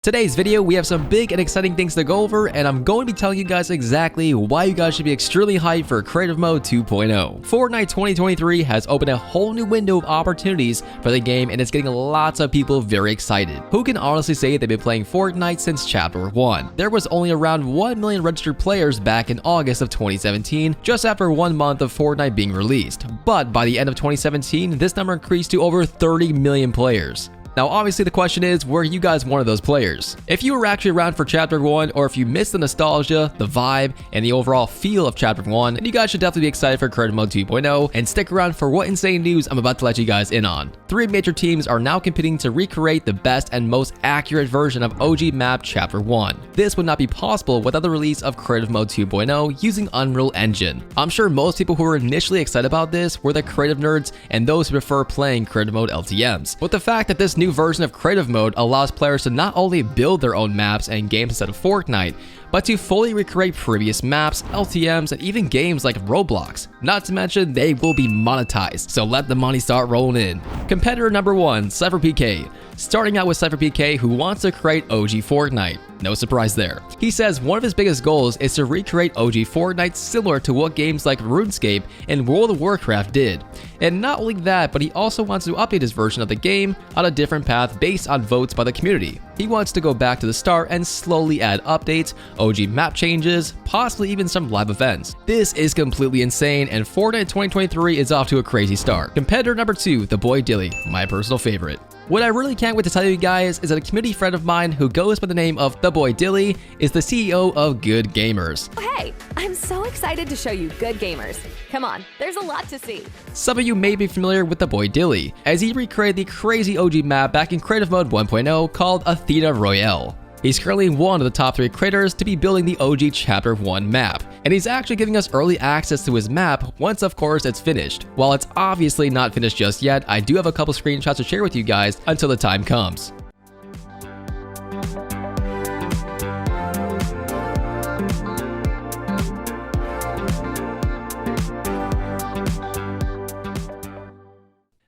Today's video, we have some big and exciting things to go over, and I'm going to be telling you guys exactly why you guys should be extremely hyped for Creative Mode 2.0. Fortnite 2023 has opened a whole new window of opportunities for the game, and it's getting lots of people very excited. Who can honestly say they've been playing Fortnite since Chapter 1? There was only around 1 million registered players back in August of 2017, just after 1 month of Fortnite being released. But by the end of 2017, this number increased to over 30 million players. Now obviously the question is, were you guys one of those players? If you were actually around for Chapter 1, or if you missed the nostalgia, the vibe, and the overall feel of Chapter 1, then you guys should definitely be excited for Creative Mode 2.0, and stick around for what insane news I'm about to let you guys in on. 3 major teams are now competing to recreate the best and most accurate version of OG map Chapter 1. This would not be possible without the release of Creative Mode 2.0 using Unreal Engine. I'm sure most people who were initially excited about this were the creative nerds and those who prefer playing Creative Mode LTMs. But the fact that this new version of Creative Mode allows players to not only build their own maps and games instead of Fortnite, but to fully recreate previous maps, LTMs, and even games like Roblox. Not to mention, they will be monetized, so let the money start rolling in. Competitor number 1, CypherPK. Starting out with CypherPK, who wants to create OG Fortnite. No surprise there. He says one of his biggest goals is to recreate OG Fortnite similar to what games like RuneScape and World of Warcraft did. And not only that, but he also wants to update his version of the game on a different path based on votes by the community. He wants to go back to the start and slowly add updates, OG map changes, possibly even some live events. This is completely insane, and Fortnite 2023 is off to a crazy start. Competitor number 2, the boy Dilly, my personal favorite. What I really can't wait to tell you guys is that a community friend of mine who goes by the name of the boy Dilly is the CEO of Good Gamers. Oh, hey, I'm so excited to show you Good Gamers. Come on, there's a lot to see. Some of you may be familiar with the boy Dilly, as he recreated the crazy OG map back in Creative Mode 1.0 called Athena Royale. He's currently one of the top 3 creators to be building the OG Chapter 1 map, and he's actually giving us early access to his map once of course it's finished. While it's obviously not finished just yet, I do have a couple screenshots to share with you guys until the time comes.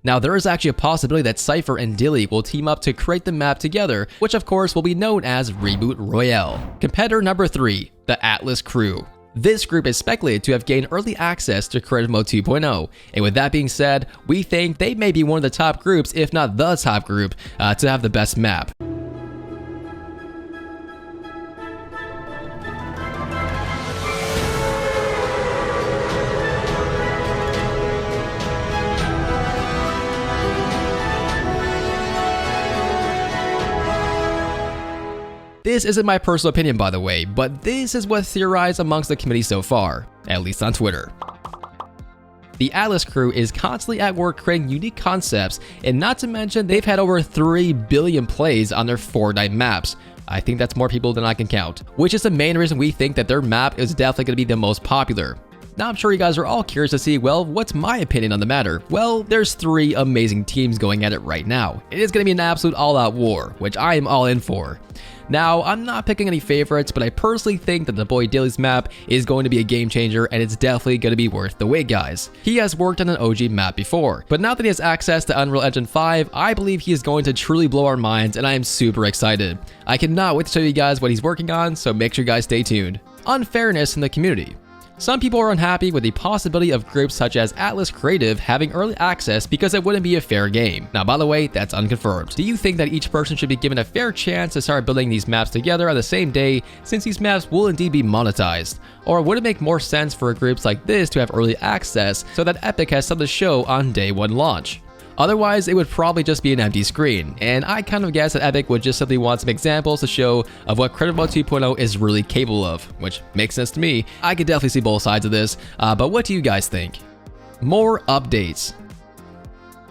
Now, there is actually a possibility that Cypher and Dilly will team up to create the map together, which of course will be known as Reboot Royale. Competitor number 3, the Atlas Crew. This group is speculated to have gained early access to Creative Mode 2.0, and with that being said, we think they may be one of the top groups, if not the top group, to have the best map. This isn't my personal opinion, by the way, but this is what's theorized amongst the committee so far, at least on Twitter. The Atlas Crew is constantly at work creating unique concepts, and not to mention they've had over 3 billion plays on their Fortnite maps. I think that's more people than I can count, which is the main reason we think that their map is definitely going to be the most popular. Now I'm sure you guys are all curious to see, well, what's my opinion on the matter? Well, there's 3 amazing teams going at it right now. It is going to be an absolute all-out war, which I am all in for. Now, I'm not picking any favorites, but I personally think that the boy Dilly's map is going to be a game changer, and it's definitely going to be worth the wait, guys. He has worked on an OG map before, but now that he has access to Unreal Engine 5, I believe he is going to truly blow our minds, and I am super excited. I cannot wait to show you guys what he's working on, so make sure you guys stay tuned. Unfairness in the community. Some people are unhappy with the possibility of groups such as Atlas Creative having early access because it wouldn't be a fair game. Now, by the way, that's unconfirmed. Do you think that each person should be given a fair chance to start building these maps together on the same day, since these maps will indeed be monetized? Or would it make more sense for groups like this to have early access so that Epic has something to show on day 1 launch? Otherwise, it would probably just be an empty screen, and I kind of guess that Epic would just simply want some examples to show of what Creative Mode 2.0 is really capable of, which makes sense to me. I could definitely see both sides of this, but what do you guys think? More updates.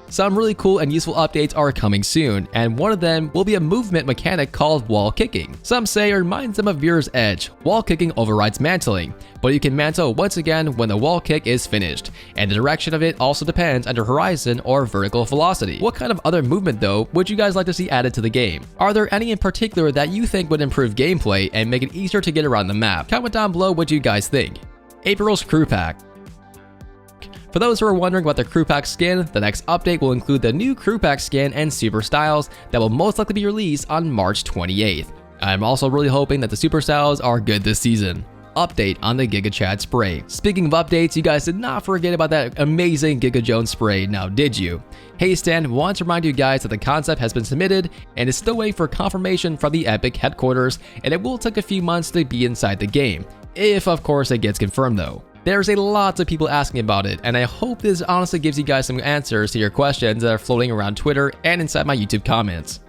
Some really cool and useful updates are coming soon, and one of them will be a movement mechanic called wall kicking. Some say it reminds them of Mirror's Edge. Wall kicking overrides mantling, but you can mantle once again when the wall kick is finished, and the direction of it also depends on your horizon or vertical velocity. What kind of other movement though would you guys like to see added to the game? Are there any in particular that you think would improve gameplay and make it easier to get around the map? Comment down below what you guys think. April's Crew Pack. For those who are wondering about the crew pack skin, the next update will include the new crew pack skin and super styles that will most likely be released on March 28th. I'm also really hoping that the super styles are good this season. Update on the Giga Chad spray. Speaking of updates, you guys did not forget about that amazing Giga Jones spray, now did you? Hey Stan, want to remind you guys that the concept has been submitted and is still waiting for confirmation from the Epic headquarters, and it will take a few months to be inside the game. If of course it gets confirmed though. There's a lot of people asking about it, and I hope this honestly gives you guys some answers to your questions that are floating around Twitter and inside my YouTube comments.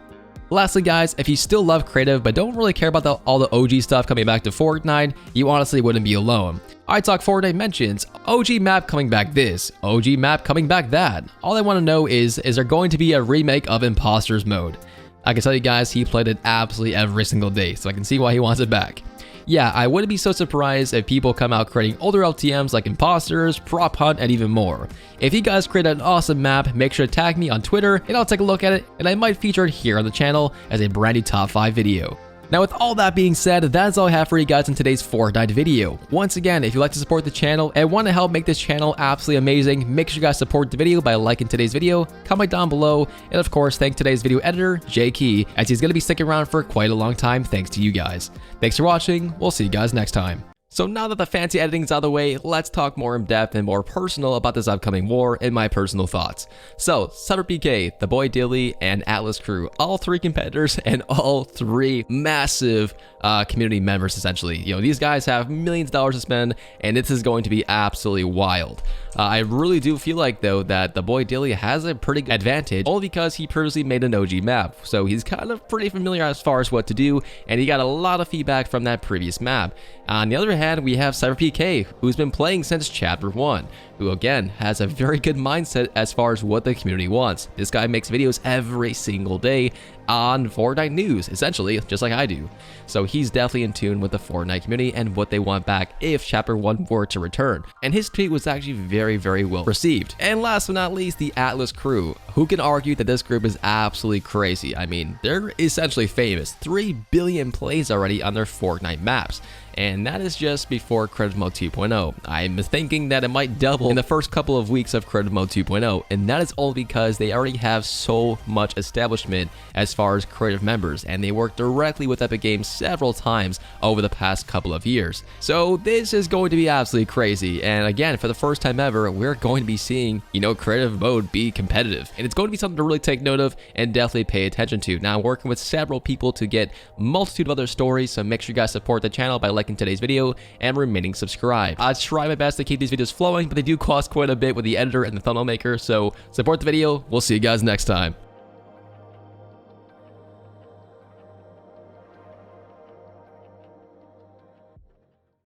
Lastly guys, if you still love creative but don't really care about all the OG stuff coming back to Fortnite, you honestly wouldn't be alone. I Talk Fortnite mentions OG map coming back this, OG map coming back that. All I want to know is there going to be a remake of Imposters mode? I can tell you guys he played it absolutely every single day, so I can see why he wants it back. Yeah, I wouldn't be so surprised if people come out creating older LTMs like Imposters, Prop Hunt, and even more. If you guys create an awesome map, make sure to tag me on Twitter and I'll take a look at it, and I might feature it here on the channel as a brand new top 5 video. Now with all that being said, that's all I have for you guys in today's Fortnite video. Once again, if you'd like to support the channel and want to help make this channel absolutely amazing, make sure you guys support the video by liking today's video, comment down below, and of course thank today's video editor, Jay Key, as he's going to be sticking around for quite a long time thanks to you guys. Thanks for watching, we'll see you guys next time. So now that the fancy editing's out of the way, let's talk more in depth and more personal about this upcoming war and my personal thoughts. So, Sutter PK, the Boy Dilly, and Atlas Crew, all 3 competitors and all 3 massive community members essentially. You know, these guys have millions of dollars to spend and this is going to be absolutely wild. I really do feel like though that the Boy Dilly has a pretty good advantage only because he previously made an OG map. So he's kind of pretty familiar as far as what to do and he got a lot of feedback from that previous map. On the other hand, we have CyberPK, who's been playing since Chapter 1, who again has a very good mindset as far as what the community wants. This guy makes videos every single day on Fortnite news, essentially, just like I do. So he's definitely in tune with the Fortnite community and what they want back if Chapter 1 were to return. And his tweet was actually very well received. And last but not least, the Atlas Crew. Who can argue that this group is absolutely crazy? I mean, they're essentially famous. 3 billion plays already on their Fortnite maps. And that is just before Creative Mode 2.0. I'm thinking that it might double in the first couple of weeks of Creative Mode 2.0, and that is all because they already have so much establishment as far as creative members, and they work directly with Epic Games several times over the past couple of years. So this is going to be absolutely crazy, and again, for the first time ever, we're going to be seeing, Creative Mode be competitive, and it's going to be something to really take note of and definitely pay attention to. Now, I'm working with several people to get a multitude of other stories, so make sure you guys support the channel by liking today's video and remaining subscribed. I try my best to keep these videos flowing, but they do cost quite a bit with the editor and the thumbnail maker, so support the video. We'll see you guys next time.